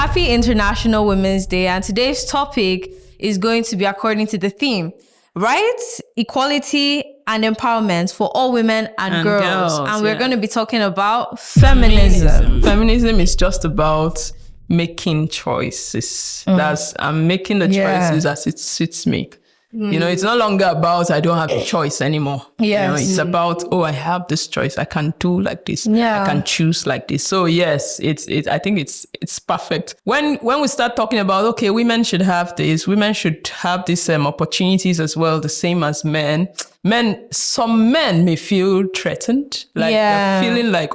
Happy International Women's Day, and today's topic is going to be according to the theme: rights, equality, and empowerment for all women and girls. And we're going to be talking about feminism. Feminism is just about making choices. I'm making the choices as it suits me. You know, it's no longer about I don't have a choice anymore. Yes. You know, it's about, I have this choice. I can do like this. Yeah. I can choose like this. So yes, I think it's perfect. When we start talking about, okay, women should have this, women should have these opportunities as well, the same as men. Some men may feel threatened. Like they're feeling like,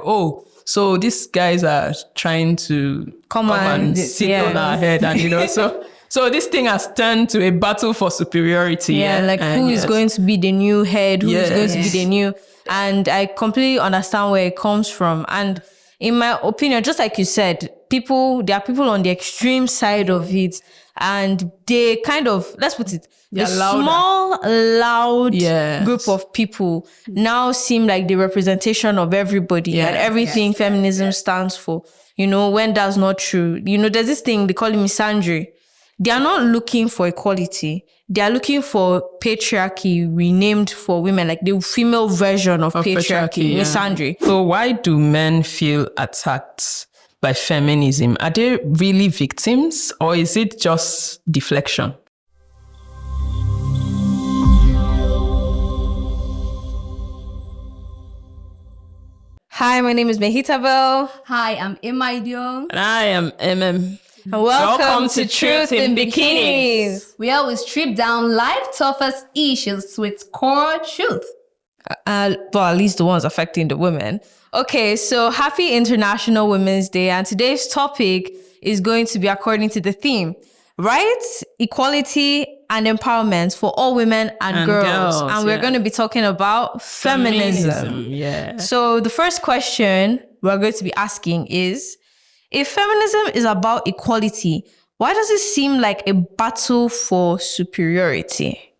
so these guys are trying to come and sit on our head, and So this thing has turned to a battle for superiority. Who is going to be the new head? Who is going to be the new? And I completely understand where it comes from. And in my opinion, just like you said, there are people on the extreme side of it, and they kind of, let's put it, a small, loud group of people now seem like the representation of everybody and everything feminism stands for. You know, when that's not true. You know, there's this thing, they call it misandry. They are not looking for equality. They are looking for patriarchy renamed for women, like the female version of patriarchy, misandry. So why do men feel attacked by feminism? Are they really victims, or is it just deflection? Hi, my name is Mehitabel. Hi, I'm Imaidio. And I am MM. Welcome to Truth in Bikinis. We always strip down life's toughest issues with core truth. But at least the ones affecting the women. Okay, so happy International Women's Day, and today's topic is going to be according to the theme: rights, equality, and empowerment for all women and girls. And we're going to be talking about feminism. So the first question we're going to be asking is, if feminism is about equality, why does it seem like a battle for superiority?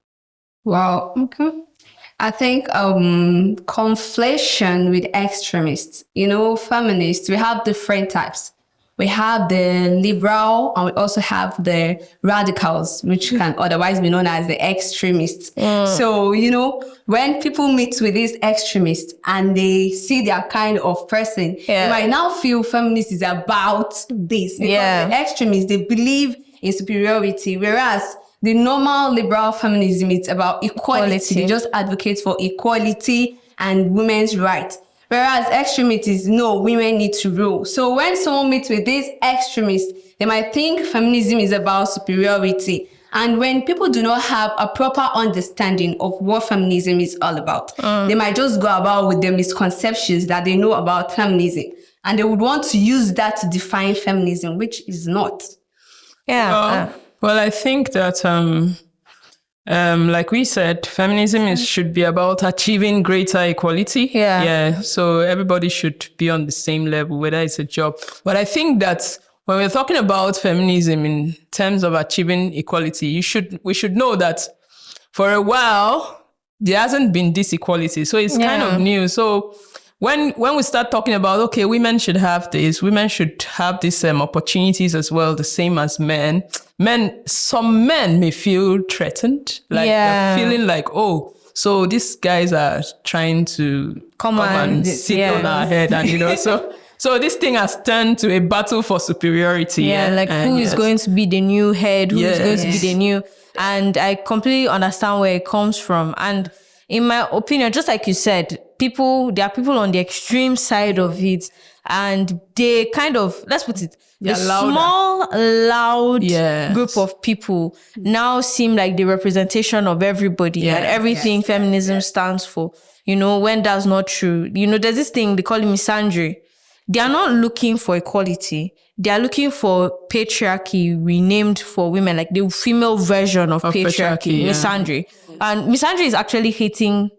Well, I think conflation with extremists. You know, feminists, we have different types. We have the liberal, and we also have the radicals, which can otherwise be known as the extremists. So, you know, when people meet with these extremists and they see their kind of person, they might now feel feminist is about this. Because the extremists, they believe in superiority, whereas the normal liberal feminism, it's about equality. They just advocate for equality and women's rights. Whereas extremists is, no, women need to rule. So when someone meets with these extremists, they might think feminism is about superiority. And when people do not have a proper understanding of what feminism is all about, they might just go about with the misconceptions that they know about feminism. And they would want to use that to define feminism, which is not. Well, I think that like we said, feminism should be about achieving greater equality. So everybody should be on the same level, whether it's a job. But I think that when we're talking about feminism in terms of achieving equality, we should know that for a while there hasn't been this equality. So it's kind of new. So when we start talking about, okay, women should have this, women should have these opportunities as well, the same as men. Some men may feel threatened, like they're feeling like, so these guys are trying to come and sit on our head, and so this thing has turned to a battle for superiority. Who is going to be the new head? Who is going to be the new? And I completely understand where it comes from. And in my opinion, just like you said, there are people on the extreme side of it, and they kind of, let's put it, a small, loud group of people now seem like the representation of everybody and everything feminism stands for. You know, when that's not true. You know, there's this thing, they call it misandry. They are not looking for equality. They are looking for patriarchy renamed for women, like the female version of patriarchy, misandry. And misandry is actually hating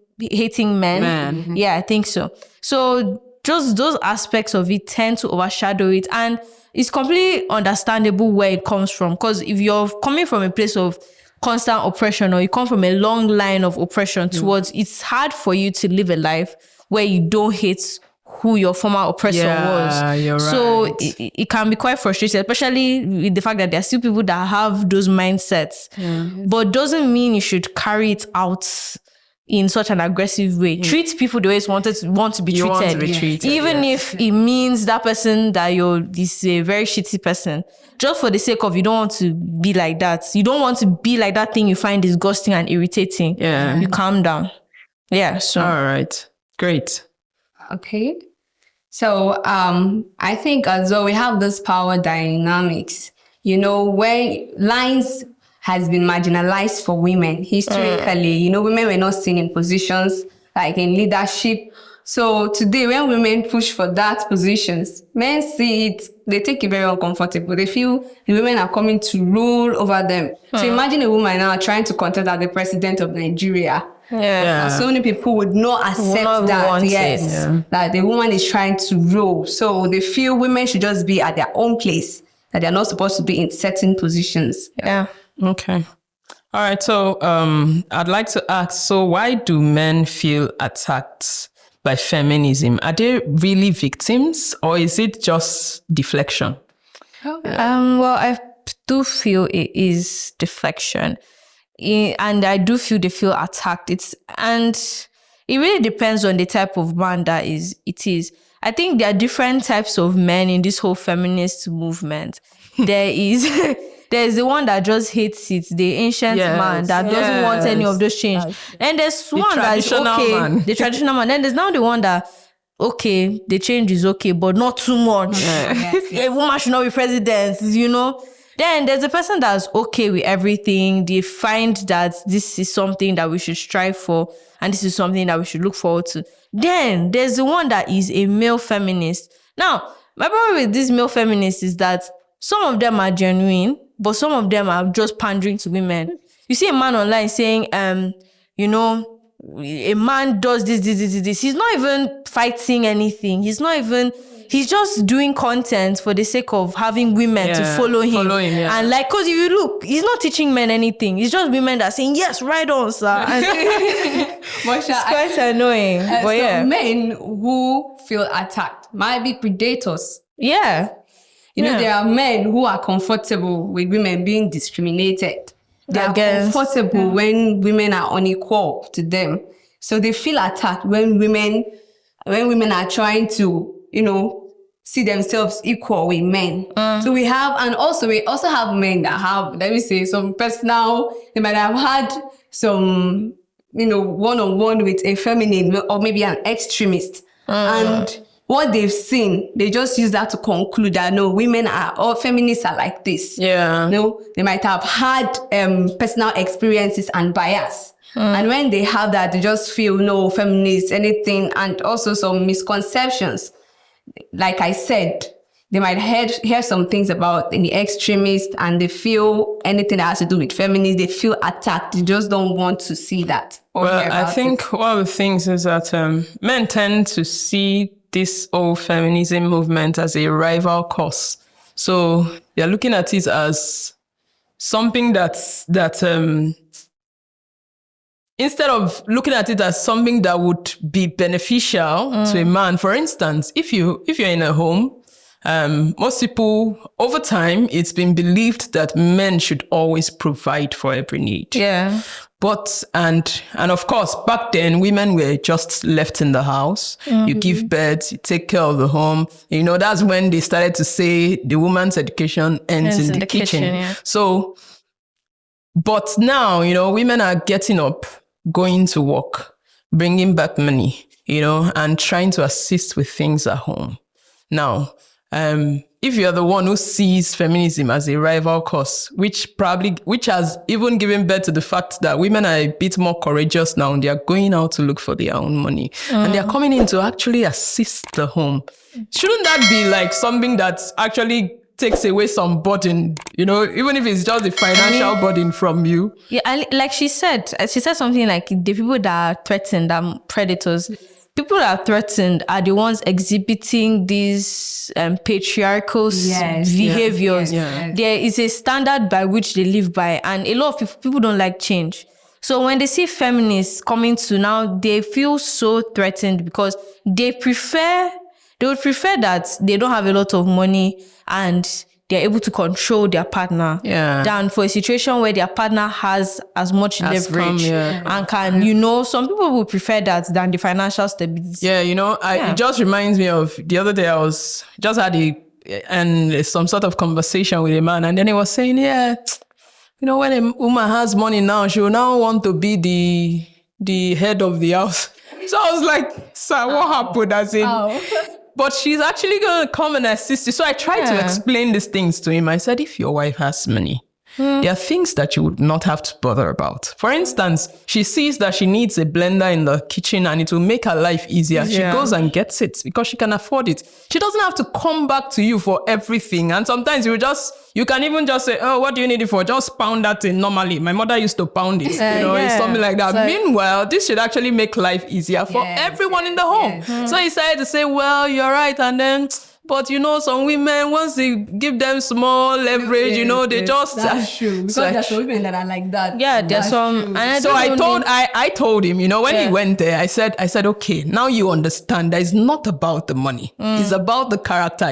men. Yeah, I think so. So just those aspects of it tend to overshadow it. And it's completely understandable where it comes from. Because if you're coming from a place of constant oppression, or you come from a long line of oppression towards, it's hard for you to live a life where you don't hate who your former oppressor was. You're so right. it can be quite frustrating, especially with the fact that there are still people that have those mindsets. But doesn't mean you should carry it out in such an aggressive way. Treat people the way you want to be treated. Want to be treated, Even if it means that person that is a very shitty person. Just for the sake of you don't want to be like that. You don't want to be like that thing you find disgusting and irritating. Yeah. You calm down. Yeah. So all right. Great. Okay. So I think as well we have this power dynamics, where lines has been marginalized for women historically. Women were not seen in positions like in leadership. So today when women push for that positions, men see it, they take it very uncomfortable. They feel the women are coming to rule over them. So imagine a woman now trying to contest as the president of Nigeria. yeah. So many people would not accept that. Yes, that the woman is trying to rule. So they feel women should just be at their own place, that they're not supposed to be in certain positions. Yeah. Okay. All right. So I'd like to ask, so why do men feel attacked by feminism? Are they really victims, or is it just deflection? Well, I do feel it is deflection. And I do feel they feel attacked. And it really depends on the type of man that it is. I think there are different types of men in this whole feminist movement. There's the one that just hates it, the ancient man that doesn't want any of those change. And there's one that is okay, the traditional man. Then there's now the one that, okay, the change is okay, but not too much. A woman should not be president, Then there's a person that's okay with everything. They find that this is something that we should strive for, and this is something that we should look forward to. Then there's the one that is a male feminist. Now, my problem with these male feminists is that some of them are genuine, but some of them are just pandering to women. You see a man online saying, a man does this. He's not even fighting anything. He's just doing content for the sake of having women to follow him. And cause if you look, he's not teaching men anything. It's just women that are saying, yes, right on, sir. It's quite annoying. But men who feel attacked might be predators. Yeah. There are men who are comfortable with women being discriminated. They are comfortable when women are unequal to them. So they feel attacked when women are trying to, see themselves equal with men. So we also have men that have, let me say, some personal, they might have had some, one-on-one with a feminine or maybe an extremist. And what they've seen, they just use that to conclude that no, women are, or feminists are like this. Yeah. They might have had personal experiences and bias. And when they have that, they just feel no feminists, anything, and also some misconceptions. Like I said, they might hear some things about the extremists, and they feel anything that has to do with feminists, they feel attacked. They just don't want to see that. Well, I think one of the things is that men tend to see this whole feminism movement as a rival cause. So they're looking at it as something that instead of looking at it as something that would be beneficial to a man. For instance, if you're in a home, most people, over time, it's been believed that men should always provide for every need. Yeah. But, and of course, back then, women were just left in the house. You give birth, you take care of the home. That's when they started to say the woman's education ends in the kitchen. Yeah. So, but now, women are getting up, going to work, bringing back money, and trying to assist with things at home. Now, if you're the one who sees feminism as a rival cause, which has even given birth to the fact that women are a bit more courageous now, they are going out to look for their own money, and they are coming in to actually assist the home. Shouldn't that be like something that actually takes away some burden, even if it's just a financial burden from you? Yeah, like she said something like the people that are threatened are predators. People that are threatened are the ones exhibiting these patriarchal behaviors. There is a standard by which they live by, and a lot of people don't like change. So when they see feminists coming to now, they feel so threatened because they prefer they would prefer that they don't have a lot of money and they're able to control their partner than for a situation where their partner has as much leverage and can, some people would prefer that than the financial stability. Yeah, it just reminds me of the other day I was just had some sort of conversation with a man, and then he was saying, when a woman has money now, she will now want to be the head of the house. So I was like, sir, what happened? As in, but she's actually going to come and assist you. So I tried to explain these things to him. I said, if your wife has money, there are things that you would not have to bother about. For instance, she sees that she needs a blender in the kitchen and it will make her life easier. She goes and gets it because she can afford it. She doesn't have to come back to you for everything. And sometimes you can even just say, oh, what do you need it for? Just pound that in normally. My mother used to pound it. It's something like that. So, meanwhile, this should actually make life easier for everyone in the home. So he started to say, well, you're right. And then... But some women, once they give them small leverage, they just... That's true. Because there's some women that are like that. Yeah, there's some... And I told him, when he went there, I said, okay, now you understand that it's not about the money. It's about the character,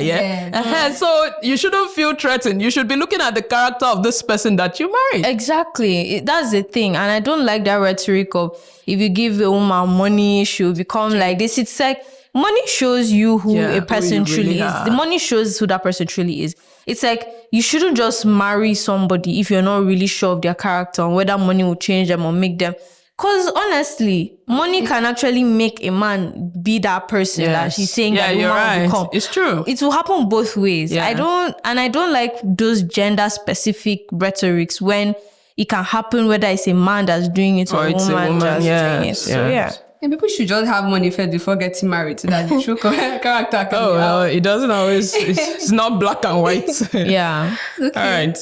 So you shouldn't feel threatened. You should be looking at the character of this person that you married. Exactly. That's the thing. And I don't like that rhetoric of, if you give a woman money, she'll become like this. It's like... money shows you who a person truly is. The money shows who that person truly is. It's like, you shouldn't just marry somebody if you're not really sure of their character and whether money will change them or make them. Because honestly, money can actually make a man be that person that he's saying that you're woman will become. It's true. It will happen both ways. I don't like those gender specific rhetorics when it can happen whether it's a man that's doing it or a woman that's doing it. So And people should just have money first before getting married so that the true character can be out. It doesn't always... It's not black and white. Yeah. Okay. All right.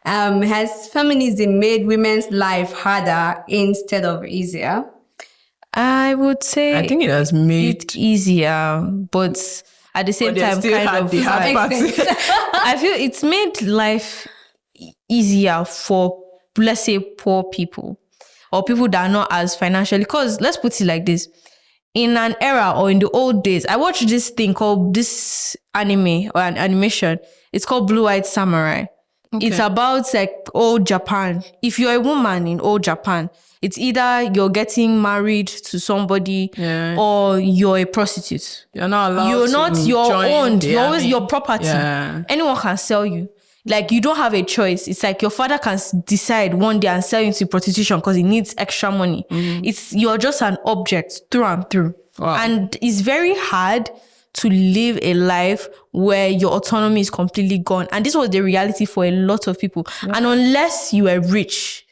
Has feminism made women's life harder instead of easier? I would say... I think it has made... it easier, but at the same time, kind of... the hard part. I feel it's made life easier for, let's say, poor people. Or people that are not as financially, because let's put it like this. In an era or in the old days, I watched this thing called this anime or an animation. It's called Blue Eyed Samurai. Okay. It's about like old Japan. If you're a woman in old Japan, it's either you're getting married to somebody or you're a prostitute. You're not allowed You're not your own. You're always your property. Yeah. Anyone can sell you. Like, you don't have a choice. It's like your father can decide one day and sell you into prostitution because he needs extra money. You're just an object through and through. Wow. And it's very hard to live a life where your autonomy is completely gone. And this was the reality for a lot of people. Yeah. And unless you were rich,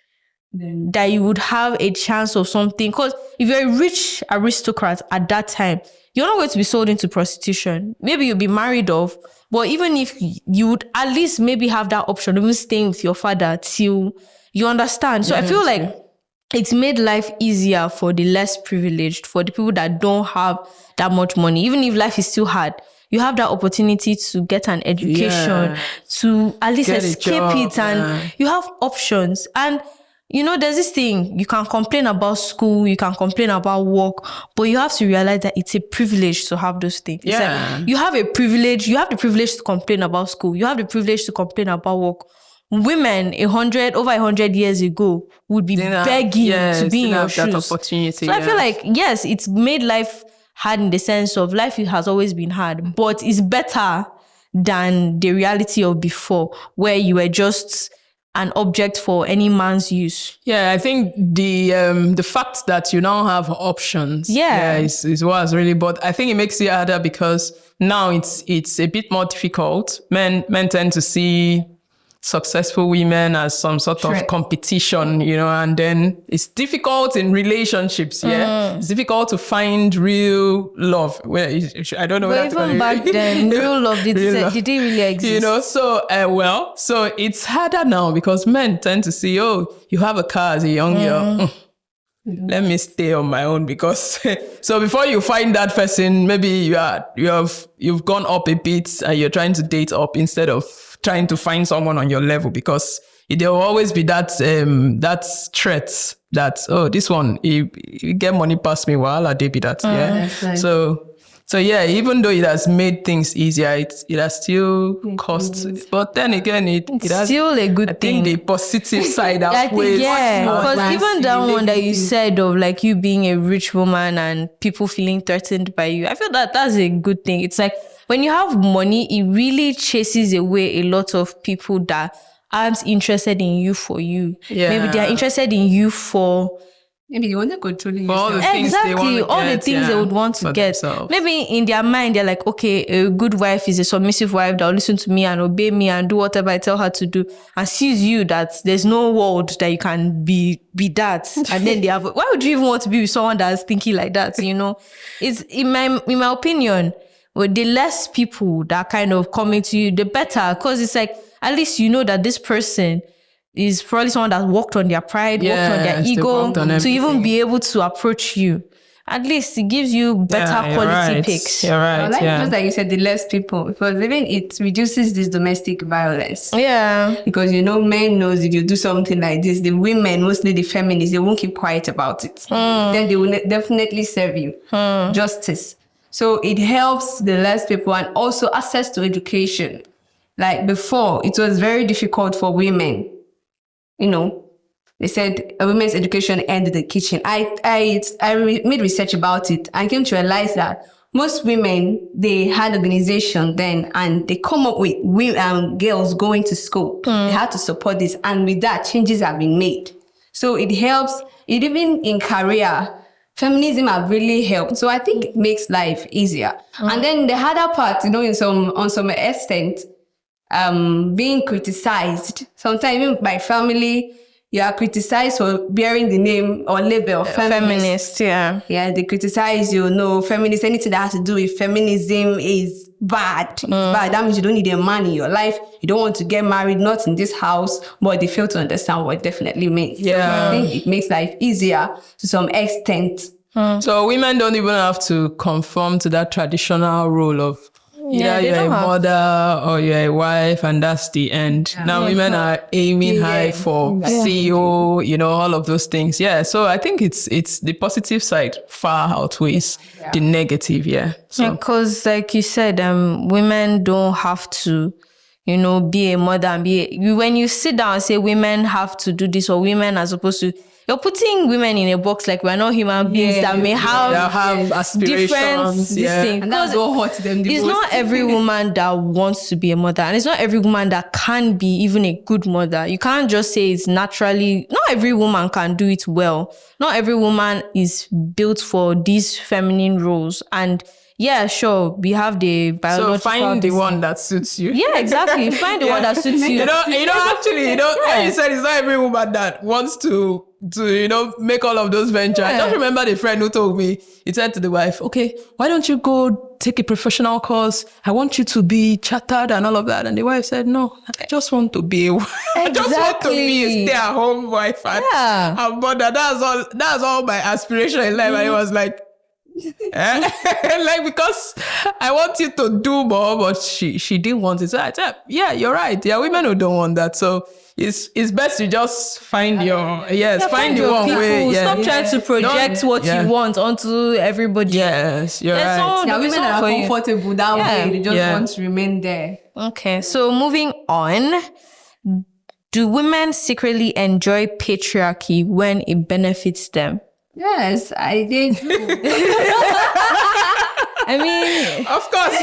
that you would have a chance of something. Because if you're a rich aristocrat at that time, you're not going to be sold into prostitution. Maybe you'll be married off. But even if you would at least maybe have that option, even staying with your father till you understand. So I feel like it's made life easier for the less privileged, for the people that don't have that much money. Even if life is still hard, you have that opportunity to get an education, to at least escape it, and you have options. And there's this thing, you can complain about school, you can complain about work, but you have to realize that it's a privilege to have those things. Yeah. Like, you have the privilege to complain about school. You have the privilege to complain about work. Women over 100 years ago would be begging to be in your shoes. That opportunity, so I feel like, yes, it's made life hard in the sense of life has always been hard, but it's better than the reality of before, where you were just an object for any man's use. Yeah, I think the fact that you now have options is what's really, but I think it makes it harder because now it's a bit more difficult. Men tend to see successful women as some sort of competition, and then it's difficult in relationships. It's difficult to find real love. I don't know. But even back then, real love did it really exist? So it's harder now because men tend to see, you have a car as a young girl. Let me stay on my own because so before you find that person, maybe you've gone up a bit and you're trying to date up instead of trying to find someone on your level, because there will always be that threat that this one he get money past me while I did be that. Right. So So yeah, even though it has made things easier, it has still cost. But then again, it has still a good thing. I think the positive side outweighs. Because even that one that you said of like you being a rich woman and people feeling threatened by you, I feel that that's a good thing. It's like when you have money, it really chases away a lot of people that aren't interested in you for you. Yeah. Maybe they are interested in you for maybe you want to control yourself. All the things they want to all get, the things they would want to get. Themselves. Maybe in their mind, they're like, okay, a good wife is a submissive wife that will listen to me and obey me and do whatever I tell her to do, and sees you that there's no world that you can be that. And then they have, why would you even want to be with someone that's thinking like that? You know, it's in my opinion, well, the less people that kind of coming to you, the better, because it's like at least you know that this person is probably someone that worked on their pride, worked on their ego to even be able to approach you. At least it gives you better quality picks. You're right. Just like you said, the less people, because even it reduces this domestic violence. Yeah. Because men knows if you do something like this, the women, mostly the feminists, they won't keep quiet about it. Then they will definitely serve you justice. So it helps the less people, and also access to education. Like before, it was very difficult for women. They said a women's education ended the kitchen. I made research about it. I came to realize that most women, they had organization then, and they come up with girls going to school. They had to support this, and with that, changes have been made. So it helps. It even in career, feminism have really helped. So I think it makes life easier. And then the harder part, on some extent, being criticized. Sometimes even by family, you are criticized for bearing the name or label of feminist. Yeah, they criticize you. No, feminist, anything that has to do with feminism is bad. It's bad. That means you don't need a man in your life. You don't want to get married, not in this house. But they fail to understand what it definitely means. Yeah. So I think it makes life easier to some extent. So women don't even have to conform to that traditional role of either you're a mother or you're a wife, and that's the end. Now women are aiming high for CEO, all of those things. Yeah. So I think it's the positive side far outweighs the negative. Yeah. So because like you said, women don't have to, be a mother and when you sit down and say women have to do this or women are supposed to, you're putting women in a box like we're not human beings that may have aspirations. Things. And that's what hurts them the It's most. not every woman that wants to be a mother, and it's not every woman that can be even a good mother. You can't just say it's naturally. Not every woman can do it well. Not every woman is built for these feminine roles. And yeah, sure, we have the biological. So find the one that suits you. Yeah, exactly. Find the one that suits you. When you said it's not every woman that wants to make all of those ventures. I don't remember the friend who told me, he said to the wife, okay, why don't you go take a professional course? I want you to be chartered and all of that. And the wife said, no, I just want to be I just want to be a stay-at-home wife and mother. That's all my aspiration in life. And he was like, because I want you to do more, but she didn't want it. So I said, yeah, you're right. There are women who don't want that. So it's best to just find find your one way. Stop trying to project what you want onto everybody. Yes, you're right. Women that are comfortable that way. They just want to remain there. Okay, so moving on. Do women secretly enjoy patriarchy when it benefits them? Yes, I did. I mean, of course.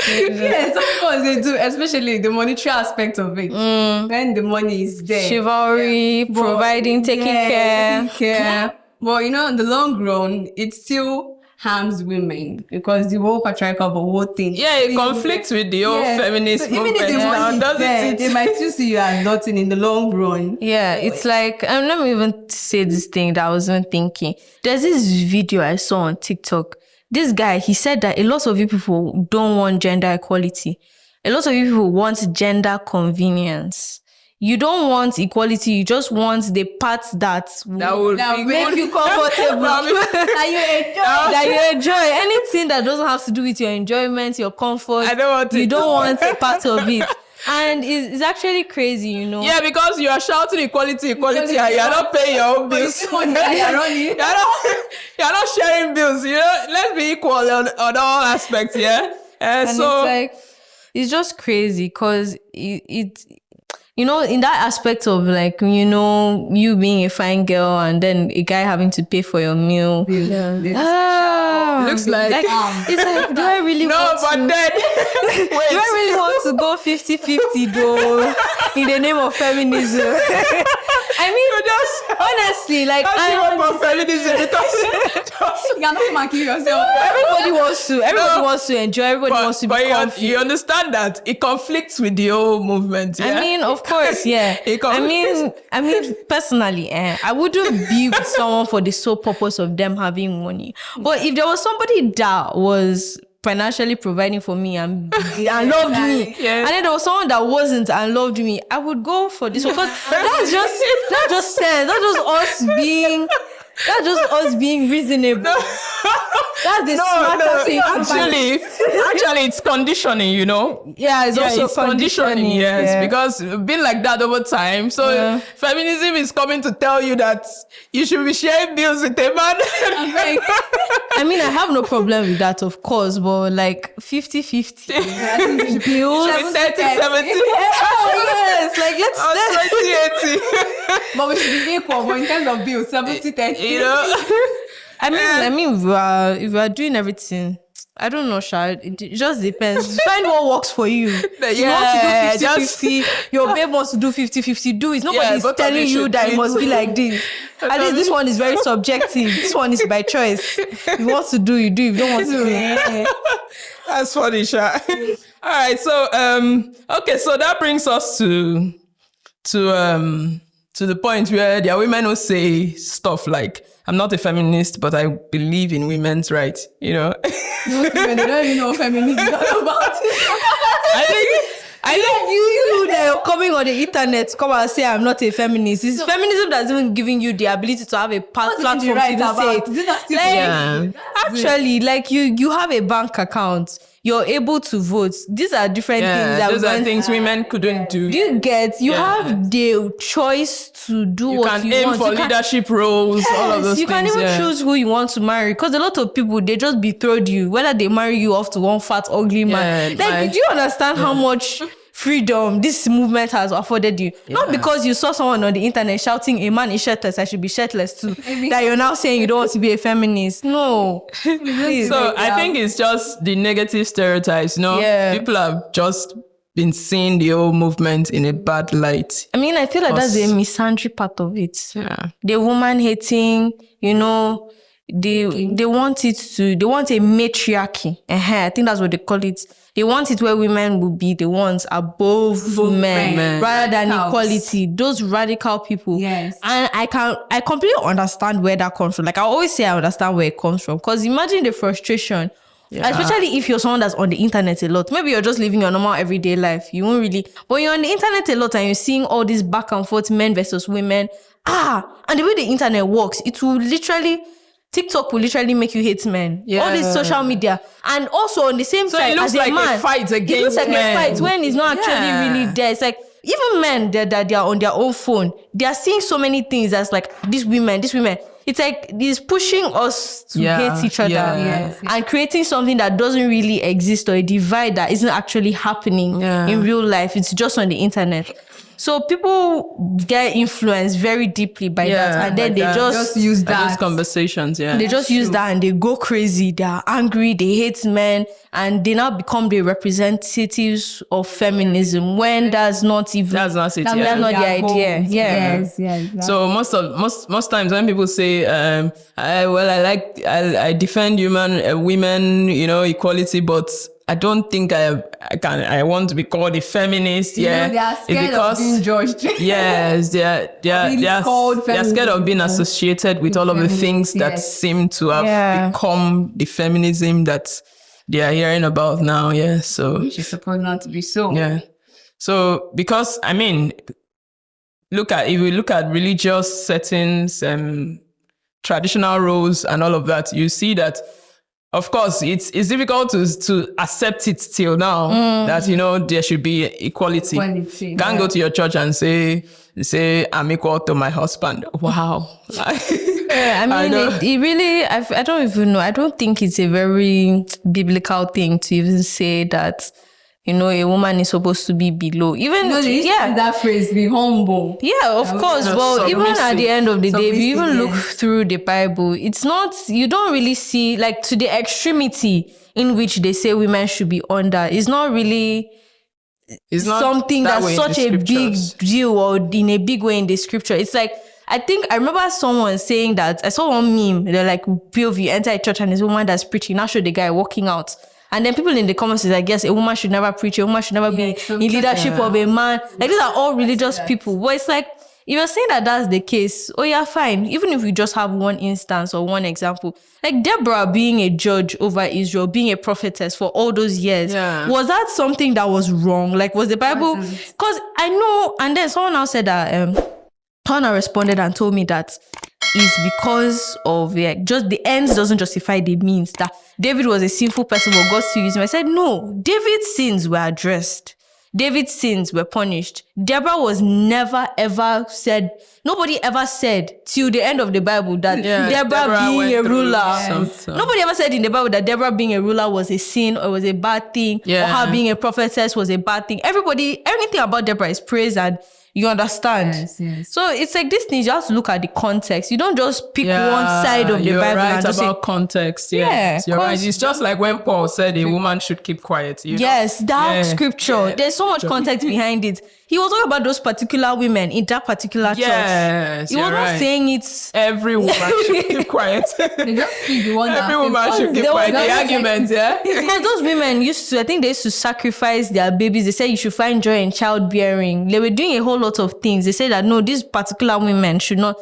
Yes, of course they do, especially the monetary aspect of it. When the money is there. Chivalry, providing, taking care. But in the long run, it still harms women because the whole patriarchal whole thing. Yeah, it conflicts with the whole feminist movement. Even if they might still see you as nothing in the long run. Yeah, it's like, let me even say this thing that I was even thinking. There's this video I saw on TikTok. This guy, he said that a lot of you people don't want gender equality. A lot of you people want gender convenience. You don't want equality. You just want the parts that will make you comfortable. that you enjoy. Anything that doesn't have to do with your enjoyment, your comfort. I don't want it. You don't want a part of it. And it's actually crazy, you know. Yeah, because you are shouting equality, and you're not paying your own bills. You're not sharing bills. You know, let's be equal on all aspects. Yeah. And So it's like, it's just crazy because it you know, in that aspect of like, you know, you being a fine girl and then a guy having to pay for your meal. looks like it's like, do I really want but to, then do I really want to go 50-50 though in the name of feminism? I mean, honestly, like feminism because You're not marking yourself. everybody wants to enjoy, everybody wants to be comfy. you understand that it conflicts with the whole movement. Yeah? I mean, of course, yeah. I mean, personally, I wouldn't be with someone for the sole purpose of them having money. But if there was somebody that was financially providing for me and loved me, and then there was someone that wasn't and loved me, I would go for this one because that's just sense. That's just us being reasonable. That's the smarter thing. Actually, it's conditioning, you know. Yeah, it's also conditioning. Yes, because been like that over time. So feminism is coming to tell you that you should be sharing bills with a man. I mean, I have no problem with that, of course, but like 50-50 bills, 30-70. Oh yes, like let's 20-80. But we should be equal. But in terms of bills, 70-30. You know. I mean, if we are doing everything, I don't know, Sha. It just depends. Find what works for you. If you want to do 50-50, your babe wants to do 50-50, do it. Nobody's telling you that it must be like this. At least this one is very subjective. This one is by choice. If you want to do, you do. If you don't want to do, That's funny, Sha. All right, so okay, so that brings us to the point where there are women who say stuff like, I'm not a feminist, but I believe in women's rights, you know? Most women, they don't even know what feminism is all about. I think you that are coming on the internet to come and say I'm not a feminist. It's feminism that's even giving you the ability to have a platform to say it. Is it not still Actually, like you have a bank account. You're able to vote. These are different things. Those are things women couldn't do. You have the choice to do what you want. You can aim for leadership roles, all of those things. You can even choose who you want to marry. Because a lot of people, they just betroth you. Whether they marry you off to one fat, ugly man. Do you understand how much freedom this movement has afforded you? Not because you saw someone on the internet shouting, a man is shirtless, I should be shirtless too. That you're now saying you don't want to be a feminist. No. So I think it's just the negative stereotypes, you know? People have just been seeing the whole movement in a bad light. I mean, I feel like that's the misandry part of it. Yeah. The woman hating, you know, they want a matriarchy. I think that's what they call it. They want it where women will be the ones above men rather than equality. Those radical people. Yes. And I completely understand where that comes from. Like I always say, I understand where it comes from. Because imagine the frustration. Yeah. Especially if you're someone that's on the internet a lot. Maybe you're just living your normal everyday life. You won't really... But you're on the internet a lot and you're seeing all this back and forth, men versus women. And the way the internet works, it will literally... TikTok will literally make you hate men. Yeah. All this social media. And also on the same side, it looks as like a man, a fight against it looks like men. a fight when it's not actually really there. It's like, even men that they are on their own phone, they are seeing so many things that's like, these women. It's like, it's pushing us to hate each other. And creating something that doesn't really exist, or a divide that isn't actually happening in real life. It's just on the internet. So people get influenced very deeply by that, and then they just use that. Those conversations, They just use that and they go crazy. They are angry. They hate men, and they now become the representatives of feminism. When that's not even that's not it. That's not the idea. Yes. Exactly. So most times when people say, I defend women, you know, equality, but I don't think I want to be called a feminist. You know, they are scared of being judged. Yes, they're scared of being associated with all of the things that seem to have become the feminism that they are hearing about now. Yeah, so which is supposed not to be so. Yeah, so because I mean, if we look at religious settings and traditional roles and all of that, you see that of course, it's difficult to accept it till now that, there should be equality. Can't go to your church and say I'm equal to my husband. Wow. Yeah, I mean, it really, I don't even know. I don't think it's a very biblical thing to even say that, a woman is supposed to be below. Even, that phrase, be humble. Yeah, of course. But even at the end of the day, if you even look through the Bible, it's not, you don't really see, like, to the extremity in which they say women should be under. It's not really something that's such a big deal or in a big way in the scripture. It's like, I remember someone saying that, I saw one meme, they're like, POV, you enter a church and there's a woman that's preaching, now show the guy walking out. And then people in the comments is like, yes, a woman should never preach, a woman should never be in leadership of a man. Like, these are all religious people. But it's like, if you're saying that that's the case, oh yeah, fine. Even if you just have one instance or one example, like Deborah being a judge over Israel, being a prophetess for all those years, was that something that was wrong? Like, was the Bible? Because I know, and then someone else said that, Hannah responded and told me that is because of just the ends doesn't justify the means, that David was a sinful person, but God still used him. I said, no, David's sins were addressed. David's sins were punished. Deborah was never ever said, nobody ever said till the end of the Bible that Deborah being a ruler. Nobody ever said in the Bible that Deborah being a ruler was a sin or was a bad thing, or her being a prophetess was a bad thing. Anything about Deborah is praise, and you understand? Yes. So it's like this thing, you have to look at the context. You don't just pick one side of the Bible. You're right and just about context. Yes, you're right. It's just like when Paul said a woman should keep quiet. That scripture. Yeah. There's so much context behind it. He was talking about those particular women in that particular church. Yes, he was not saying it's every woman should keep quiet. Every woman should keep quiet. The argument, Because those women they used to sacrifice their babies. They said you should find joy in childbearing. They were doing a whole lot of things. They said that no, these particular women should not.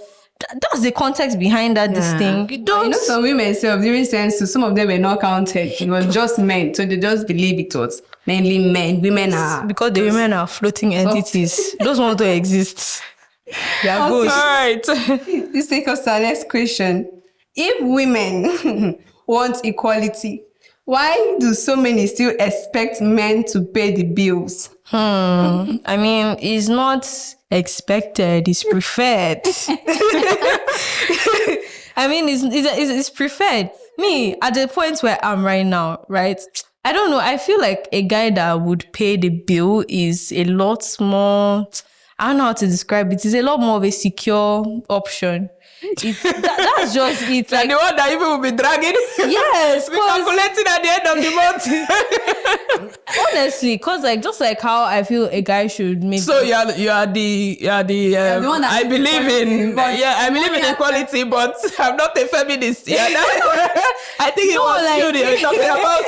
That's the context behind that. This thing. Some women during census, some of them were not counted. It was just men, so they just believe it was mainly men. Women are because the women are floating entities. Those ones don't exist. They are ghosts. All right. This takes us to our next question. If women want equality, why do so many still expect men to pay the bills? I mean, it's not expected, it's preferred. I mean, it's preferred. Me, at the point where I'm right now, right? I don't know. I feel like a guy that would pay the bill is a lot more, I don't know how to describe it. It's a lot more of a secure option. That's just it. Like the one that even will be dragging. Yes, be calculating at the end of the month. Honestly, because just like how I feel a guy should maybe. So you are the one that I believe in. I believe in equality, but I'm not a feminist. Yeah, I think it was you they were talking about.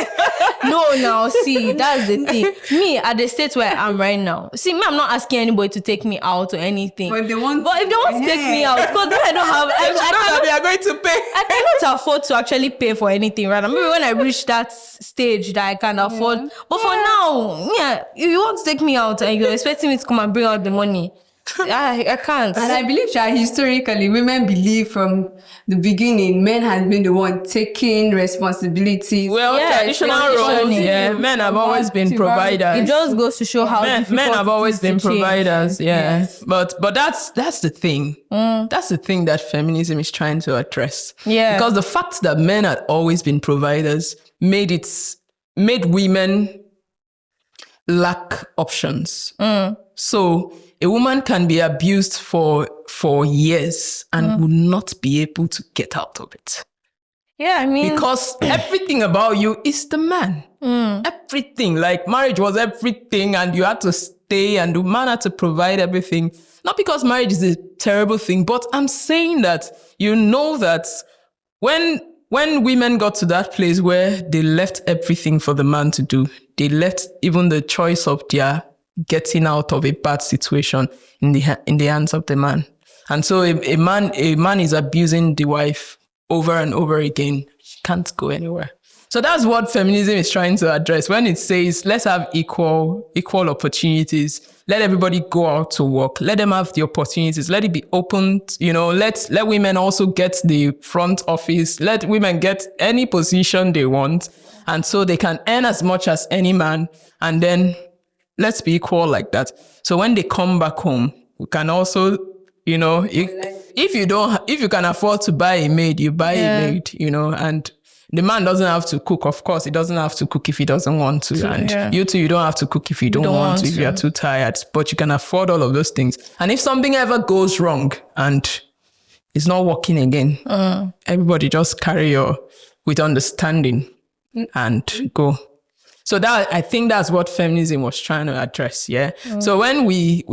No, now see, that's the thing. Me at the state where I am right now. See, me, I'm not asking anybody to take me out or anything. But if they want to take me out, because then I don't have. They are going to pay. I cannot afford to actually pay for anything, right? Maybe when I reach that stage that I can afford. But for now, if you want to take me out and you're expecting me to come and bring out the money, I can't. And I believe that historically, women believe from the beginning, men have been the one taking responsibility. Well, traditional roles, men have always been providers. It just goes to show how men have always been providers. Yes. But that's the thing. That's the thing that feminism is trying to address. Yeah. Because the fact that men had always been providers made women lack options. So a woman can be abused for years and will not be able to get out of it. Yeah, I mean... Because everything about you is the man. Everything. Like marriage was everything and you had to stay and the man had to provide everything. Not because marriage is a terrible thing, but I'm saying that that when women got to that place where they left everything for the man to do, they left even the choice of their getting out of a bad situation in the hands of the man. And so a man is abusing the wife over and over again. She can't go anywhere. So that's what feminism is trying to address when it says, let's have equal opportunities. Let everybody go out to work. Let them have the opportunities. Let it be open. Let women also get the front office. Let women get any position they want. And so they can earn as much as any man. And then let's be equal like that. So when they come back home, we can also, if you can afford to buy a maid, you buy a maid, and the man doesn't have to cook. Of course, he doesn't have to cook if he doesn't want to. And you too, you don't have to cook if you don't want to, if you're too tired. But you can afford all of those things. And if something ever goes wrong and it's not working again, everybody just carry with understanding and go. So that, I think that's what feminism was trying to address, yeah? So when we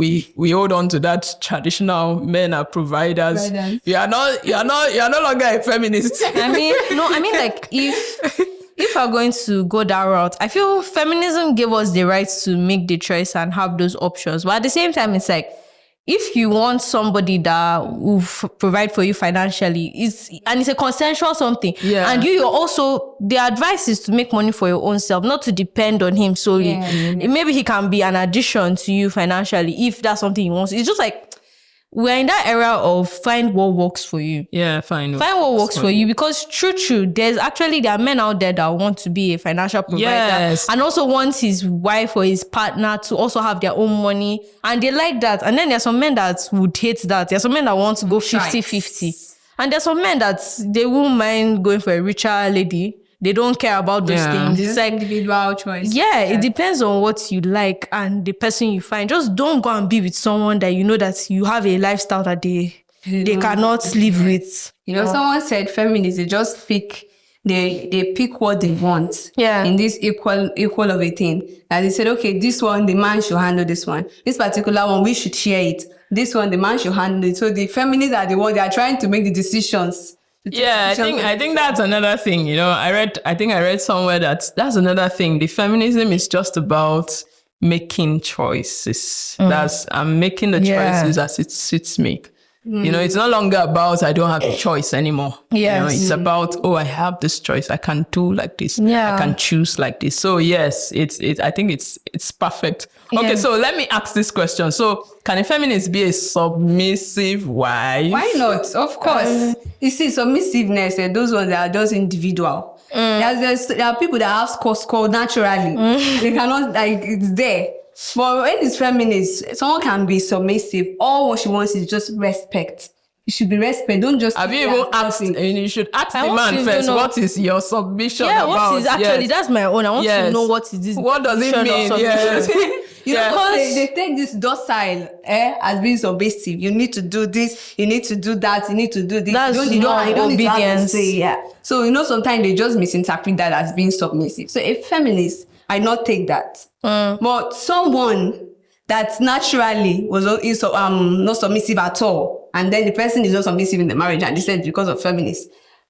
hold on to that traditional men are providers, you're no longer a feminist. I mean like if we're going to go that route, I feel feminism gave us the right to make the choice and have those options. But at the same time, it's like, if you want somebody that will provide for you financially, it's a consensual something. Yeah. And you're also, the advice is to make money for your own self, not to depend on him solely. Yeah. Maybe he can be an addition to you financially if that's something he wants. It's just like, we're in that era of find what works for you. Yeah, find what works for you. Because true, there are men out there that want to be a financial provider. Yes. And also want his wife or his partner to also have their own money. And they like that. And then there's some men that would hate that. There's some men that want to go 50-50. And there's some men that they won't mind going for a richer lady. They don't care about those things. It's like individual choice. Yeah, it depends on what you like and the person you find. Just don't go and be with someone that you know that you have a lifestyle that they cannot live with. Someone said feminists, they just pick, they pick what they want. Yeah. In this equal of a thing. And they said, okay, this one, the man should handle this one. This particular one, we should share it. This one, the man should handle it. So the feminists are the ones, they are trying to make the decisions. Yeah, I think that's another thing. I read somewhere that's another thing. The feminism is just about making choices. I'm making the choices as it suits me. It's no longer about I don't have a choice anymore. It's about I have this choice. I can do like this. I can choose like this. So yes, I think it's perfect. Okay, so let me ask this question. So can a feminist be a submissive wife? Why not? Of course. You see, submissiveness, those ones that are just individual. There are people that have score naturally. They cannot, it's there. But when it's feminist, someone can be submissive. All what she wants is just respect. You should be respect. Don't just... Have you even asked? You should ask the man first, what is your submission about? What is actually, that's my own. I want to know what is this. What does it mean? Yes. Because they take this docile as being submissive. You need to do this. You need to do that. You need to do this. That's obedience. So, sometimes they just misinterpret that as being submissive. So a feminist, I not take that. But someone that naturally was not submissive at all, and then the person is not submissive in the marriage, and they said because of feminists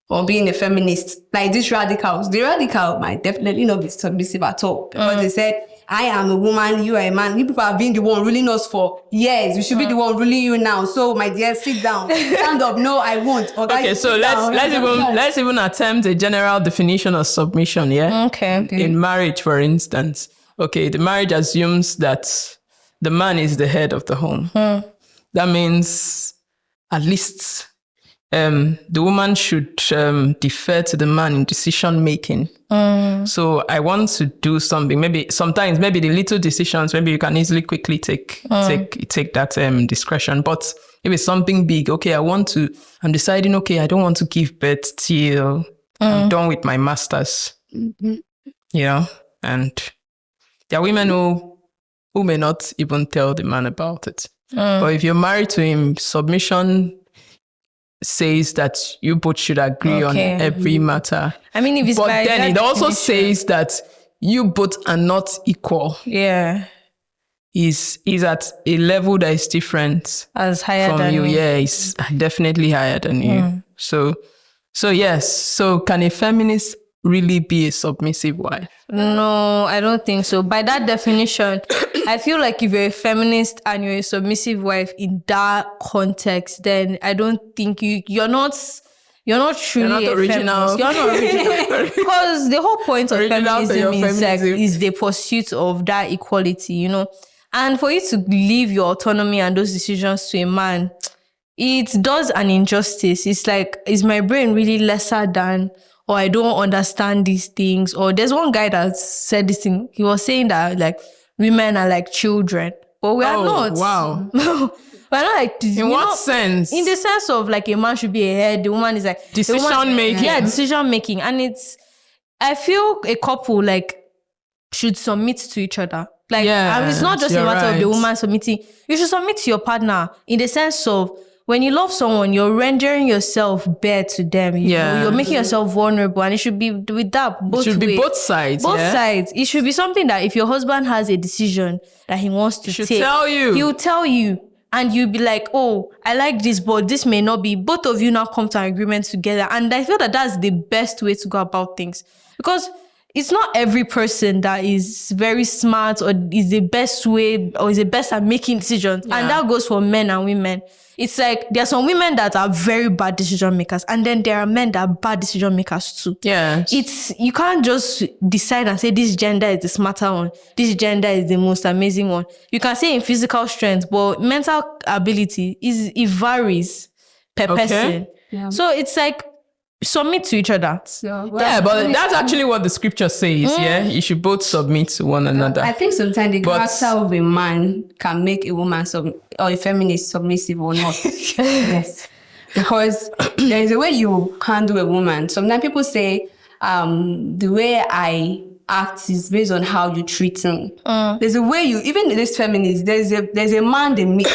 or being a feminist, like these radicals, the radical might definitely not be submissive at all because they said, I am a woman, you are a man. You people have been the one ruling us for years. We should be the one ruling you now. So, my dear, sit down. Stand up. No, I won't. Okay, so let's even attempt a general definition of submission, yeah? Okay. In marriage, for instance. Okay, the marriage assumes that the man is the head of the home. That means at least the woman should defer to the man in decision making. So I want to do something. Maybe the little decisions, maybe you can easily quickly take that discretion. But if it's something big, okay, I'm deciding, okay, I don't want to give birth till I'm done with my master's. And there are women who may not even tell the man about it. But if you're married to him, submission says that you both should agree on every matter. I mean, if it's but then it also says that you both are not equal. Yeah. Is at a level that is different as higher from than you. Yeah, it's definitely higher than you. So yes. So can a feminist really be a submissive wife? No, I don't think so. By that definition, I feel like if you're a feminist and you're a submissive wife in that context, then I don't think you're not you're not truly a original. feminist. You're not original. Because the whole point of feminism is the pursuit of that equality, you know. And for you to leave your autonomy and those decisions to a man, it does an injustice. It's like, is my brain really lesser than, or I don't understand these things? Or there's one guy that said this thing. He was saying that like women are like children, but we are not. Wow. We're not like, in what sense? In the sense of like a man should be a head, the woman is like decision making. Yeah, decision making. And I feel a couple like should submit to each other. Like, and it's not just a matter of the woman submitting. You should submit to your partner in the sense of when you love someone, you're rendering yourself bare to them. You know, you're making yourself vulnerable, and it should be with that both ways. It should be both sides. Both sides. It should be something that if your husband has a decision that he wants to take, he'll tell you. And you'll be like, oh, I like this, but this may not be. Both of you now come to an agreement together. And I feel that that's the best way to go about things. Because it's not every person that is very smart or is the best way or is the best at making decisions. Yeah. And that goes for men and women. It's like there are some women that are very bad decision makers, and then there are men that are bad decision makers too. Yeah. You can't just decide and say this gender is the smarter one, this gender is the most amazing one. You can say in physical strength, but mental ability it varies per person. Yeah. So it's like submit to each other. But that's actually what the scripture says. Yeah, you should both submit to one another. I think sometimes the character of a man can make a woman or a feminist submissive or not. Yes, because there is a way you handle a woman. Sometimes people say the way I act is based on how you treat me. There's a way even this feminist, there's a man they meet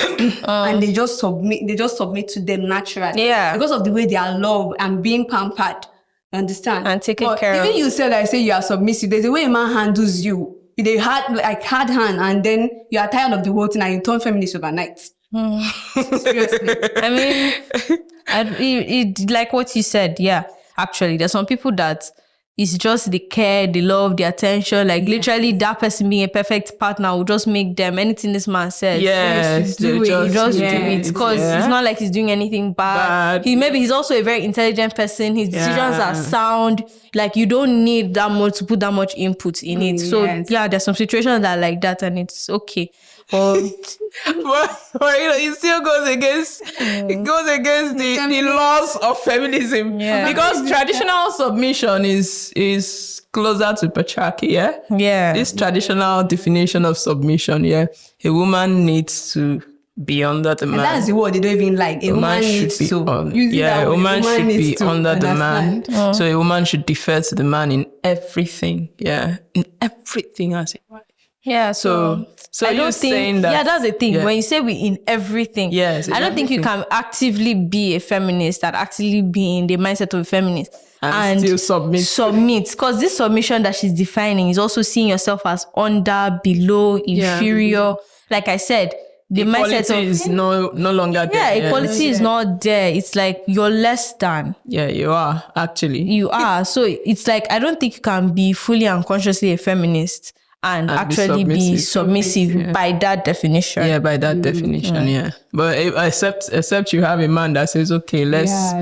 and they just submit to them naturally. Yeah. Because of the way they are loved and being pampered. You understand? And taken care of. Even you said I say you are submissive, there's a way a man handles you. They hard hand, and then you are tired of the whole thing and you turn feminist overnight. Seriously. I mean, like what you said, yeah. Actually, there's some people that it's just the care, the love, the attention. Like literally that person being a perfect partner will just make them anything this man says. Yes, do it. Just do it. Because it's not like he's doing anything bad. He's also a very intelligent person. His decisions are sound. Like you don't need that much to put that much input in it. So there's some situations that are like that, and it's okay. But it still goes against the laws of feminism. Yeah. Because traditional submission is closer to patriarchy, yeah? This traditional definition of submission, a woman needs to be under the man. And that's the word they don't even like. A woman needs to. A woman should be under the man. So a woman should defer to the man in everything. Yeah. In everything as a wife. Yeah, so I don't think that's the thing. When you say we in everything, I don't think you can actively be a feminist and actively be in the mindset of a feminist and still submit. Because this submission that she's defining is also seeing yourself as under, below, inferior. Like I said, the mindset is no longer there. Yeah, equality is not there. It's like you're less than. Yeah, you are actually. You are. So it's like I don't think you can be fully unconsciously a feminist and actually be submissive by that definition. Yeah, by that definition, yeah. But except you have a man that says, okay, let's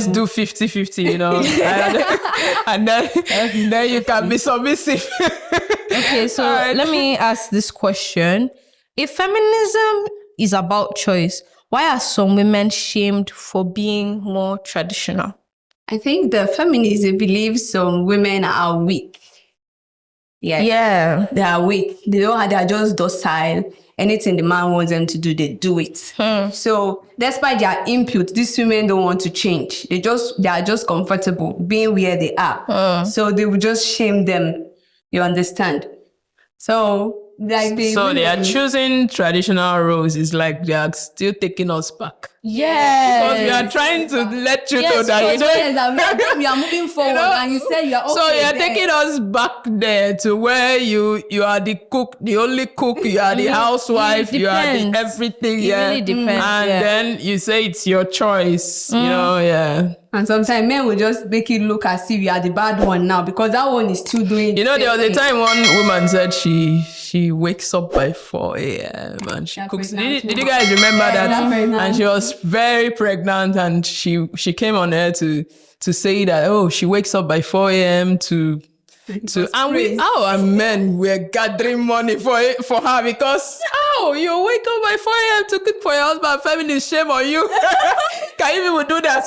do 50-50, you know. and then you can be submissive. Okay, so let me ask this question. If feminism is about choice, why are some women shamed for being more traditional? I think the feminists believes some women are weak. Yeah, they are weak. They are just docile. Anything the man wants them to do, they do it. So despite their input, these women don't want to change. They are just comfortable being where they are. So they will just shame them. You understand? So they are choosing traditional roles. It's like they are still taking us back. Yes. Because we are trying to let you know that we are moving forward, and you say you are okay. So you are taking us back there to where you are the cook, the only cook, you are the housewife, you are the everything. It really depends. And then you say it's your choice. You know, And sometimes men will just make it look as if you are the bad one now because that one is still doing. You know, there was a time one woman said she she wakes up by 4 a.m. and she cooks. Did you woman. guys remember that? pregnant. And she was very pregnant, and she came on air to say that she wakes up by 4 a.m. and our men were gathering money for her, because you wake up by 4 a.m. to cook for your husband. Feminist, shame on you. Can you even do that?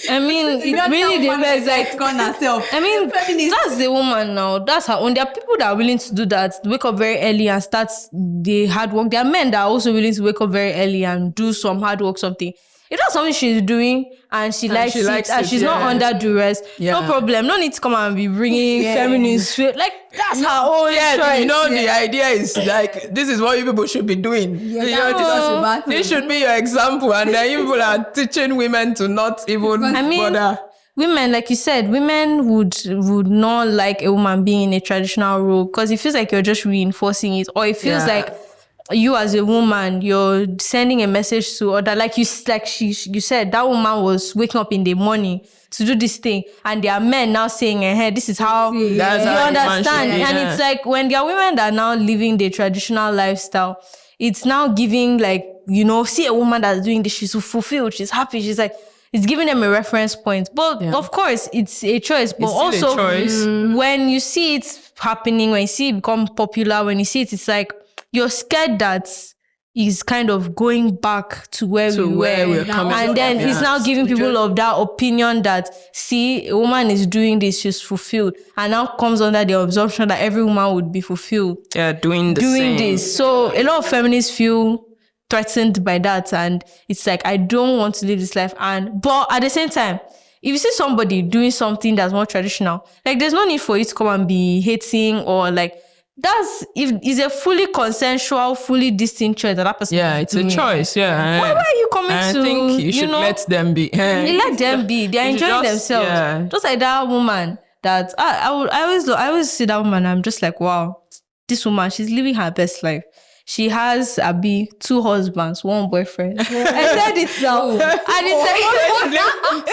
I mean, it really depends. Like, herself. I mean, that's the woman now. That's her own. There are people that are willing to do that, wake up very early and start the hard work. There are men that are also willing to wake up very early and do some hard work, something. If that's something she's doing and she likes it and she's not under duress, no problem. No need to come and be bringing feminist. Like, that's her own choice. The idea is like, this is what you people should be doing. This should be your example. And then you people are teaching women to not even bother. Women, like you said, women would not like a woman being in a traditional role, because it feels like you're just reinforcing it, or it feels like you as a woman, you're sending a message to other, you said, that woman was waking up in the morning to do this thing, and there are men now saying, hey, this is how you understand. And it's like, when there are women that are now living the traditional lifestyle, it's now giving, see a woman that's doing this, she's fulfilled, she's happy, she's like, it's giving them a reference point. But of course, it's a choice. But also, when you see it happening, when you see it become popular, when you see it, it's like, you're scared that he's kind of going back to where we were. And then he's now giving people of that opinion that, see, a woman is doing this, she's fulfilled. And now comes under the assumption that every woman would be fulfilled. Yeah, doing this. So a lot of feminists feel threatened by that. And it's like, I don't want to live this life. But at the same time, if you see somebody doing something that's more traditional, there's no need for you to come and be hating or it's a fully consensual, fully distinct choice that person. Yeah, it's a choice. Yeah. Why are you coming to? I think you should let them be. Let them be. They're enjoying themselves. Yeah. Just like that woman that I always see that woman. I'm just like, wow, this woman, she's living her best life. She has 2 husbands, 1 boyfriend. I said it now. And it's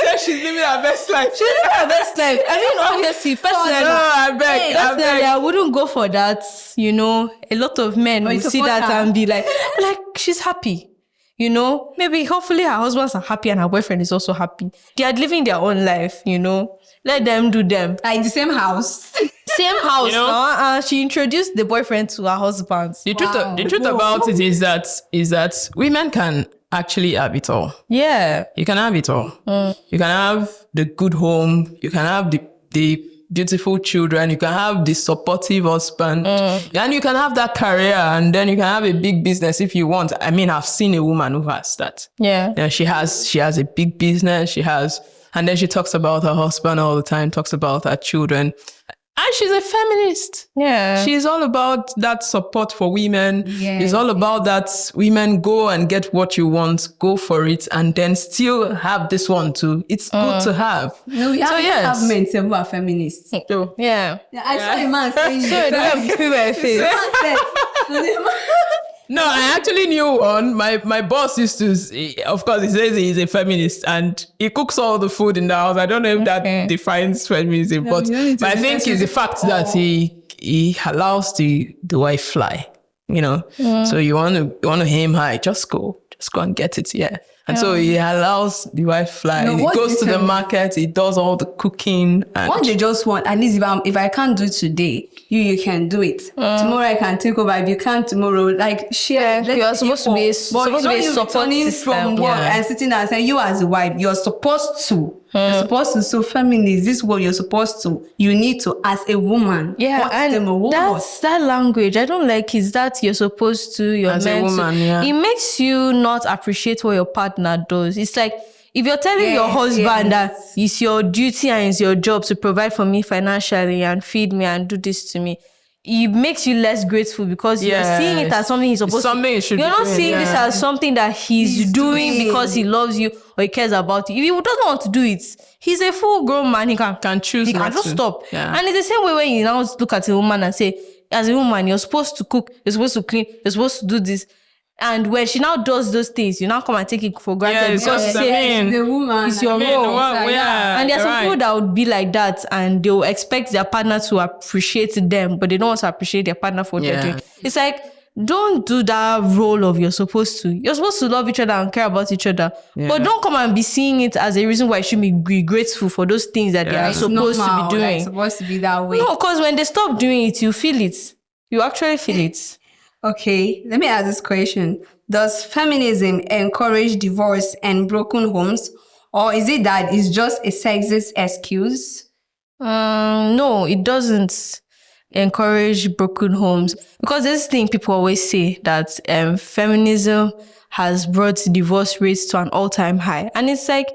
like, she's living her best life. She's living her best life. I mean, obviously, personally, I wouldn't go for that. A lot of men will see that and be like, she's happy. Maybe hopefully her husbands are happy and her boyfriend is also happy. They are living their own life, Let them do them. In the same house. Same house, she introduced the boyfriend to her husband. The truth about it is that women can actually have it all. Yeah. You can have it all. You can have the good home. You can have the beautiful children. You can have the supportive husband. And you can have that career, and then you can have a big business if you want. I mean, I've seen a woman who has that. Yeah. She has a big business. And then she talks about her husband all the time, talks about her children. And she's a feminist. Yeah. She's all about that support for women. Yes. It's all about that women go and get what you want, go for it, and then still have this one too. It's good to have. We have men who are feminists. Yeah. I saw a man saying No, I actually knew one. My boss used to, of course, he says he's a feminist and he cooks all the food in the house. I don't know if that defines feminism, but I think it's the fact that he allows the wife fly, So you want to aim high, just go and get it, And so he allows the wife fly. He goes to the market. He does all the cooking. And what they just want, at least if I can't do it today, you can do it. Tomorrow I can take over. If you can't tomorrow, share. You're supposed to be a support system. From work and sitting there and saying, you as a wife, you're supposed to. You're supposed to. So feminist, this is what you're supposed to. You need to, as a woman. Yeah, and that's that language. I don't like is that you're supposed to, you're as meant a woman, to. It makes you not appreciate what your partner does. It's like, if you're telling your husband that it's your duty and it's your job to provide for me financially and feed me and do this to me, it makes you less grateful because you're seeing it as something he's supposed to. You're not seeing this as something that he's doing because he loves you or he cares about you. If he doesn't want to do it, he's a full-grown man. He can choose. He can just stop. Yeah. And it's the same way when you now look at a woman and say, as a woman, you're supposed to cook, you're supposed to clean, you're supposed to do this. And when she now does those things, you now come and take it for granted because the woman, it's your role. And there are some people that would be like that, and they will expect their partner to appreciate them, but they don't want to appreciate their partner for what they're doing. It's like, don't do that role of you're supposed to. You're supposed to love each other and care about each other. Yeah. But don't come and be seeing it as a reason why you should be grateful for those things that they are supposed to be doing. It's supposed to be that way. No, because when they stop doing it, you feel it. You actually feel it. Okay, let me ask this question. Does feminism encourage divorce and broken homes? Or is it that it's just a sexist excuse? No, it doesn't encourage broken homes, because this thing people always say that feminism has brought divorce rates to an all-time high, and it's like,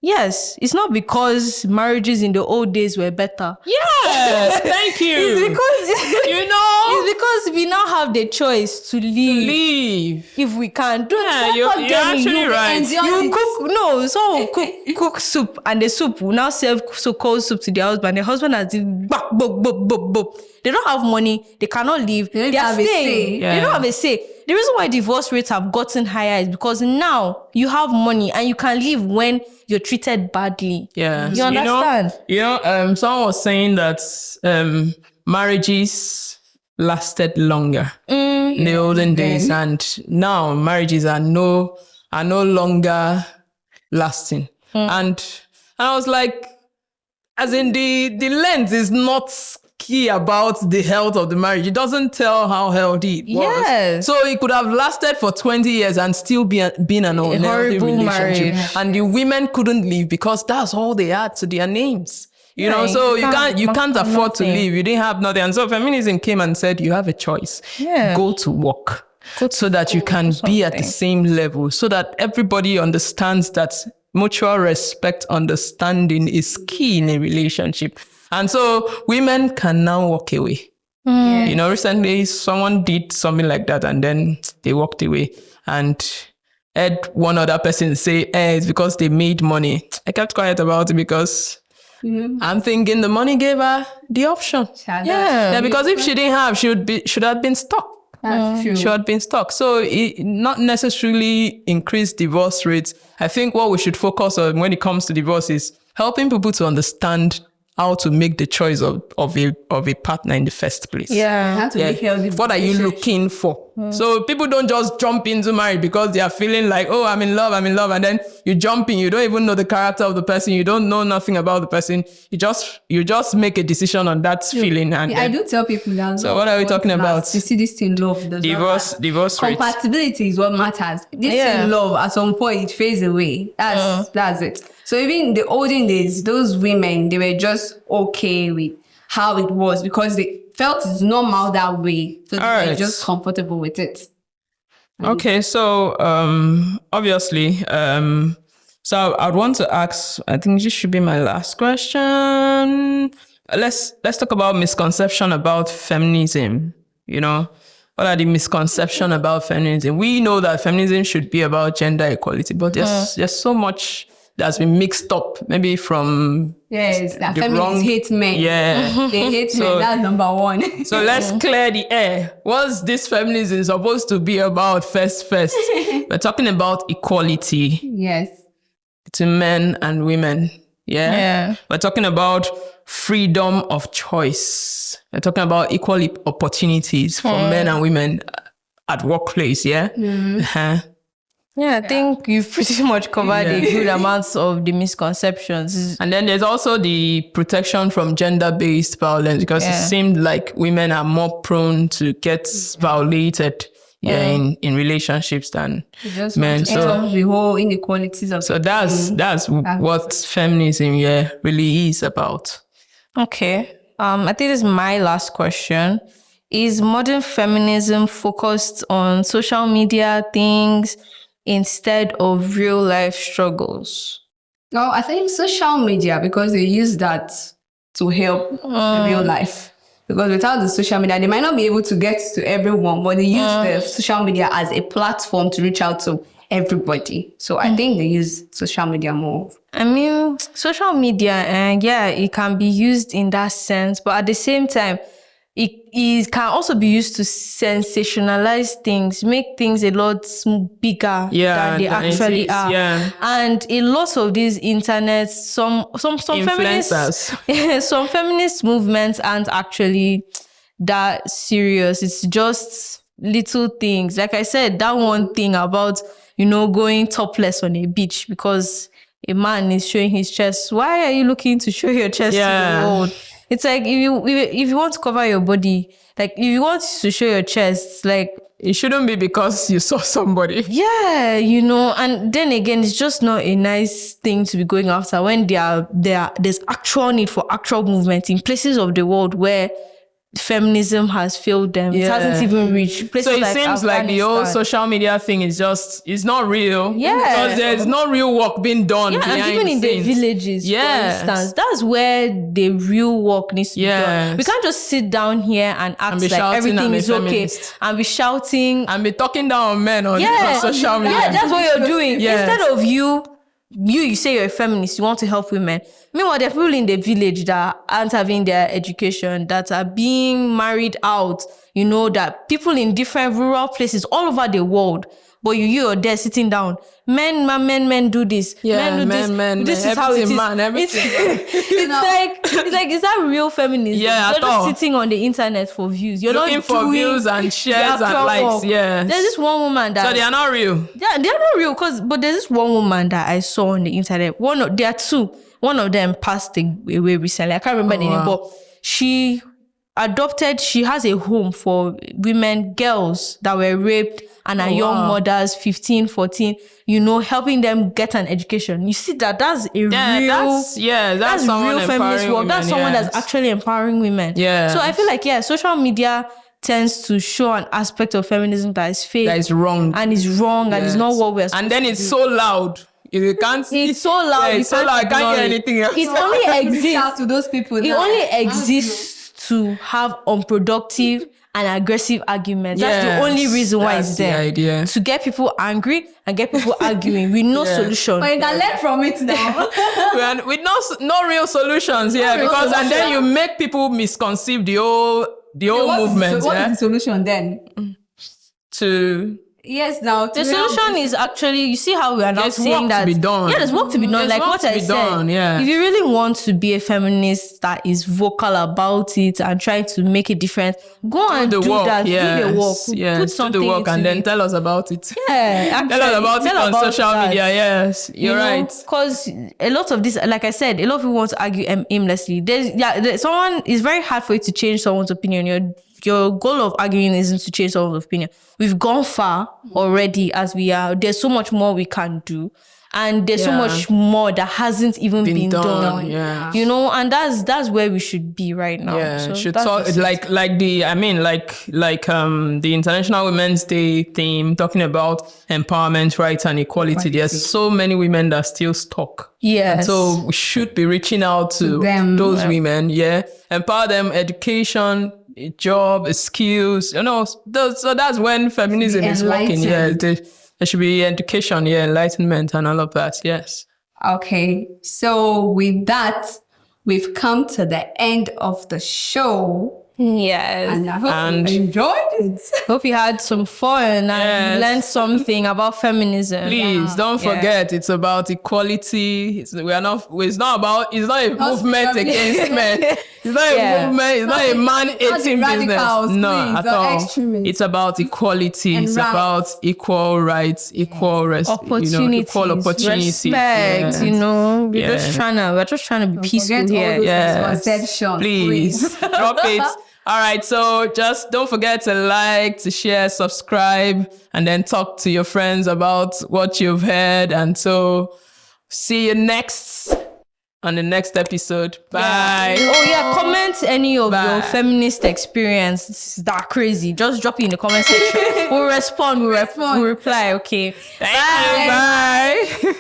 yes, it's not because marriages in the old days were better. Yes, thank you. It's because it's because we now have the choice to leave. If we can. You're actually right. You cook someone will cook soup, and the soup will now serve so-called soup to their husband. The husband has this they don't have money, they cannot leave. They are staying. They don't have a say. The reason why divorce rates have gotten higher is because now you have money and you can leave when you're treated badly. Yeah. You understand? Someone was saying that marriages lasted longer in the olden days, and now marriages are no longer lasting. And I was like, as in the lens is not key about the health of the marriage. It doesn't tell how healthy it was. Yes. So it could have lasted for 20 years and still been an unhealthy relationship. Marriage. And the women couldn't leave because that's all they had to their names. You know, so you can't afford to leave. You didn't have nothing. And so feminism came and said, you have a choice. Yeah. Go to work so that you can be at the same level, so that everybody understands that mutual respect, understanding is key in a relationship. And so women can now walk away. You know, recently someone did something like that and then they walked away, and heard one other person say, it's because they made money. I kept quiet about it because I'm thinking the money gave her the option. Yeah, because if she didn't have, should have been stuck. She had been stuck. So it not necessarily increase divorce rates. I think what we should focus on when it comes to divorce is helping people to understand how to make the choice of a partner in the first place. How to make healthy. What are you looking for? So people don't just jump into marriage because they are feeling like, oh, I'm in love. And then you jump in, you don't even know the character of the person. You don't know nothing about the person. You just make a decision on that feeling. And I do tell people that. So what are we talking about? You see, this thing, love. Divorce rates. Compatibility is what matters. This thing, love, at some point, it fades away. That's it. So even in the olden days, those women, they were just okay with how it was because they felt it's normal that way. So they were just comfortable with it. Okay, so obviously, so I'd want to ask, I think this should be my last question. Let's talk about misconception about feminism. You know, what are the misconceptions about feminism? We know that feminism should be about gender equality, but there's so much that's been mixed up, maybe from that feminists hate men. They hate men. That's number one. So let's clear the air. What's this feminism supposed to be about? First, we're talking about equality. Yes, between men and women. We're talking about freedom of choice. We're talking about equal opportunities for men and women at workplace. I think you've pretty much covered a good amount of the misconceptions. And then there's also the protection from gender-based violence, because it seemed like women are more prone to get violated in relationships than men. So the whole inequalities of that's what feminism really is about. Okay. I think this is my last question. Is modern feminism focused on social media things instead of real life struggles? No, I think social media, because they use that to help real life. Because without the social media, they might not be able to get to everyone, but they use the social media as a platform to reach out to everybody. So I think they use social media more. I mean, social media, it can be used in that sense, but at the same time, it can also be used to sensationalize things, make things a lot bigger than they actually are. Yeah. And a lot of these internet, some feminists, some feminist movements aren't actually that serious. It's just little things. Like I said, that one thing about, going topless on a beach because a man is showing his chest. Why are you looking to show your chest to the world? It's like if you want to cover your body, like if you want to show your chest, like it shouldn't be because you saw somebody. Yeah, and then again, it's just not a nice thing to be going after when there's actual need for actual movement in places of the world where feminism has failed them. It hasn't even reached places. So it seems like the whole social media thing is not real. Because there's no real work being done. And even in the villages, for instance, that's where the real work needs to be done. We can't just sit down here and act like everything is okay and be shouting and be talking down on men on social media. Yeah, that's what you're doing. Instead of you say you're a feminist, you want to help women. Meanwhile, there are people in the village that aren't having their education, that are being married out, that people in different rural places all over the world. But you're there sitting down. Men do this. Men do this. This is how it is. It's like, is that real feminism? Yeah, you're just sitting on the internet for views. You're looking not for views and shares and likes. Yeah. There's this one woman that. So they are not real. Yeah, they are not real. But there's this one woman that I saw on the internet. There are two. One of them passed away recently. I can't remember the name, but she has a home for girls that were raped and are young mothers, 15, 14, helping them get an education. You see that's real feminist work. That's someone that's actually empowering women. Yeah. So I feel like, social media tends to show an aspect of feminism that is fake. That is wrong. And is wrong and is not what we're supposed to do. And then it's so loud. You can't. It's so loud. Yeah, it's so loud. I can't hear anything else. It only exists to those people. It only exists to have unproductive and aggressive arguments. That's the only reason why it's there. The idea. To get people angry and get people arguing with no solution. But you can learn from it now. With no real solutions. And then you make people misconceive the whole movement. What is the solution then? Yes, now the solution is actually, you see how we are now saying that there's work to be done. Like what I said, if you really want to be a feminist that is vocal about it and try to make a difference, go and do that. Do the work. Put something do the work and then tell us about it. Tell us about it on social media. Yes, you're right. Because a lot of this, like I said, a lot of people want to argue aimlessly. It's very hard for you to change someone's opinion. Your goal of arguing isn't to change someone's opinion. We've gone far already as we are. There's so much more we can do. And there's so much more that hasn't even been done. Yeah. And that's where we should be right now. Yeah, so should talk the International Women's Day theme, talking about empowerment, rights, and equality. There's so many women that are still stuck. Yes. And so we should be reaching out to those women. Yeah. Empower them, education, a job, skills, so that's when feminism is working. Yeah, there should be education, enlightenment and all of that. Yes. Okay, so with that, we've come to the end of the show. Yes. And I hope you enjoyed it. Hope you had some fun and learned something about feminism. Please don't forget, it's about equality. It's not a movement against men. It's not a movement. It's not a man-hating business. No, at all. It's about equality. It's about equal rights, equal opportunities, equal opportunities. Respect. We're just trying to be peaceful here. Please drop it. All right, so just don't forget to like, to share, subscribe, and then talk to your friends about what you've heard. And so see you on the next episode. Bye. Comment any of your feminist experience that crazy. Just drop it in the comment section. We'll respond. We'll reply. Okay. Thank you. Bye.